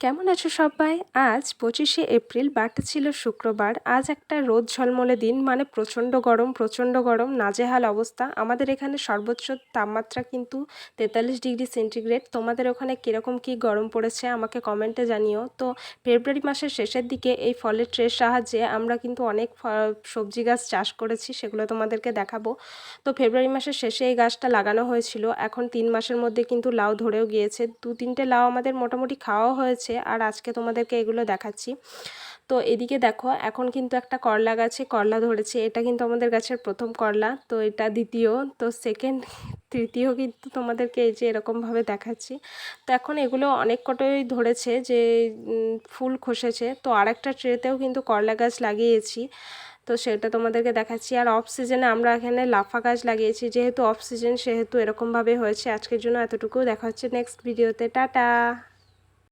কেমন আছো সবাই? আজ 25শে এপ্রিল, বারটা ছিল শুক্রবার। আজ একটা রোদ ঝলমলে দিন, মানে প্রচণ্ড গরম, নাজেহাল অবস্থা। আমাদের এখানে সর্বোচ্চ তাপমাত্রা কিন্তু 43 ডিগ্রি সেন্টিগ্রেড। তোমাদের ওখানে কীরকম কী গরম পড়েছে আমাকে কমেন্টে জানিও। তো ফেব্রুয়ারি মাসের শেষের দিকে এই ফলের ট্রের সাহায্যে আমরা কিন্তু অনেক সবজি গাছ চাষ করেছি, সেগুলো তোমাদেরকে দেখাবো। তো ফেব্রুয়ারি মাসের শেষে এই গাছটা লাগানো হয়েছিল। এখন 3 মাসের মধ্যে কিন্তু লাউ ধরেও গিয়েছে। 2-3টে লাউ আমাদের মোটামুটি খাওয়াও হয়েছে, আর আজকে তোমাদেরকে এগুলো দেখাচ্ছি। তো এদিকে দেখো, এখন কিন্তু একটা করলা গাছে করলা ধরেছে। এটা কিন্তু আমাদের গাছের প্রথম করলা, তো এটা দ্বিতীয়, তো সেকেন্ড, তৃতীয় কিন্তু তোমাদেরকে এই যে এরকমভাবে দেখাচ্ছি। তো এখন এগুলো অনেক কটাই ধরেছে, যে ফুল খসেছে। তো আরেকটা ট্রেতেও কিন্তু করলা গাছ লাগিয়েছি, তো সেটা তোমাদেরকে দেখাচ্ছি। আর অফ সিজনে আমরা এখানে লাফা গাছ লাগিয়েছি, যেহেতু অফ সিজন সেহেতু এরকমভাবে হয়েছে। আজকের জন্য এতটুকু, দেখা হচ্ছে নেক্সট ভিডিওতে। টাটা।